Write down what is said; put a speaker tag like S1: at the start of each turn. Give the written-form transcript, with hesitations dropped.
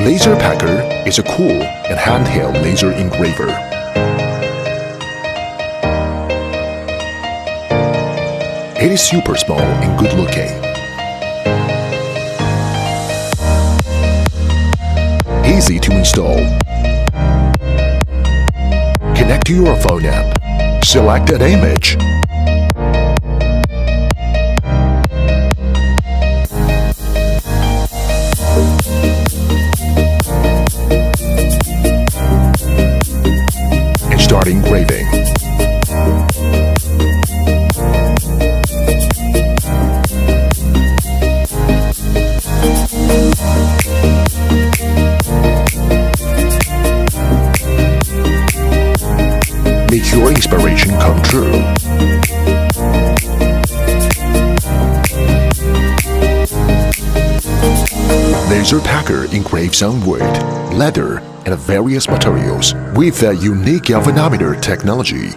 S1: LaserPecker is a cool and handheld laser engraver. It is super small and good looking. Easy to install. Connect to your phone app. Select an image. And start engraving. Make your inspiration come true. LaserPecker engraves on wood, leather, and various materials with a unique galvanometer technology.